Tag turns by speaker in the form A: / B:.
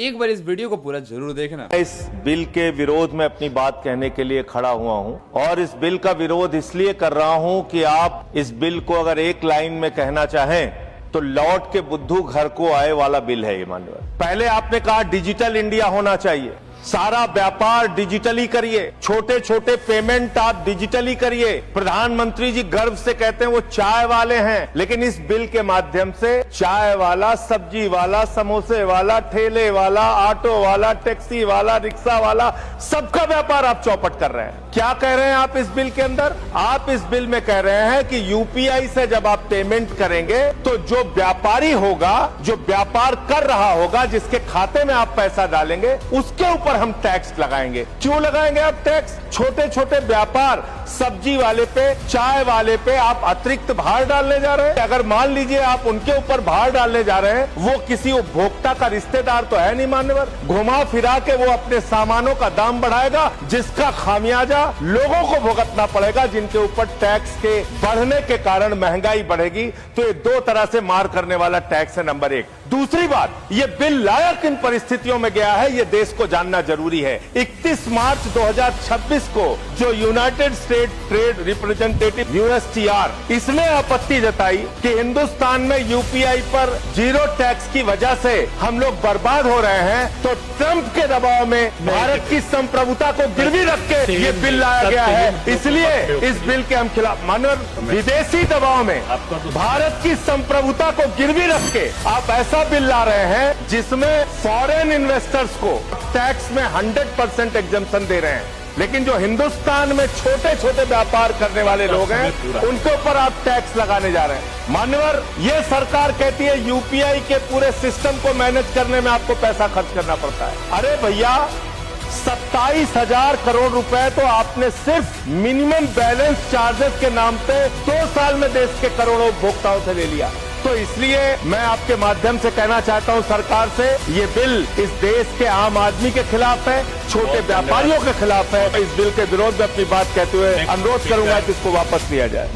A: एक बार इस वीडियो को पूरा जरूर देखना।
B: इस बिल के विरोध में अपनी बात कहने के लिए खड़ा हुआ हूं और इस बिल का विरोध इसलिए कर रहा हूं कि आप इस बिल को अगर एक लाइन में कहना चाहें तो लौट के बुद्धू घर को आए वाला बिल है ये माननीय। पहले आपने कहा डिजिटल इंडिया होना चाहिए, सारा व्यापार डिजिटली करिए, छोटे छोटे पेमेंट आप डिजिटली करिए। प्रधानमंत्री जी गर्व से कहते हैं वो चाय वाले हैं, लेकिन इस बिल के माध्यम से चाय वाला, सब्जी वाला, समोसे वाला, ठेले वाला, ऑटो वाला, टैक्सी वाला, रिक्शा वाला, सबका व्यापार आप चौपट कर रहे हैं। क्या कह रहे हैं आप इस बिल के अंदर? आप इस बिल में कह रहे हैं कि यूपीआई से जब आप पेमेंट करेंगे तो जो व्यापारी होगा, जो व्यापार कर रहा होगा, जिसके खाते में आप पैसा डालेंगे, उसके ऊपर हम टैक्स लगाएंगे। क्यों लगाएंगे आप टैक्स? छोटे छोटे व्यापार, सब्जी वाले पे, चाय वाले पे आप अतिरिक्त भार डालने जा रहे हैं। अगर मान लीजिए आप उनके ऊपर भार डालने जा रहे हैं, वो किसी उपभोक्ता का रिश्तेदार तो है नहीं मान्यवर, घुमा फिरा के वो अपने सामानों का दाम बढ़ाएगा, जिसका खामियाजा लोगों को भुगतना पड़ेगा, जिनके ऊपर टैक्स के बढ़ने के कारण महंगाई बढ़ेगी। तो ये दो तरह से मार करने वाला टैक्स है, नंबर एक। दूसरी बात, ये बिल लाया किन परिस्थितियों में गया है ये देश को जानना जरूरी है। 31 मार्च 2026 को जो United state trade representative USTR, इसने आपत्ति जताई कि हिंदुस्तान में यूपीआई पर जीरो टैक्स की वजह से हम लोग बर्बाद हो रहे हैं, तो ट्रंप के दबाव में भारत की संप्रभुता को गिरवी रख के ये बिल लाया गया है। इसलिए इस बिल के हम खिलाफ। मानव विदेशी दबाव में भारत की संप्रभुता को गिरवी रख के आप ऐसा बिल ला रहे हैं जिसमें फॉरेन इन्वेस्टर्स को टैक्स में 100% एग्जम्पशन दे रहे हैं, लेकिन जो हिंदुस्तान में छोटे छोटे व्यापार करने वाले लोग हैं उनके ऊपर आप टैक्स लगाने जा रहे हैं। मान्यवर, ये सरकार कहती है यूपीआई के पूरे सिस्टम को मैनेज करने में आपको पैसा खर्च करना पड़ता है। अरे भैया, 27,000 करोड़ रुपए तो आपने सिर्फ मिनिमम बैलेंस चार्जेस के नाम पे 2 साल में देश के करोड़ों उपभोक्ताओं से ले लिया। तो इसलिए मैं आपके माध्यम से कहना चाहता हूं सरकार से, ये बिल इस देश के आम आदमी के खिलाफ है, छोटे व्यापारियों के खिलाफ है। इस बिल के विरोध में अपनी बात कहते हुए अनुरोध करूंगा कि इसको वापस लिया जाए।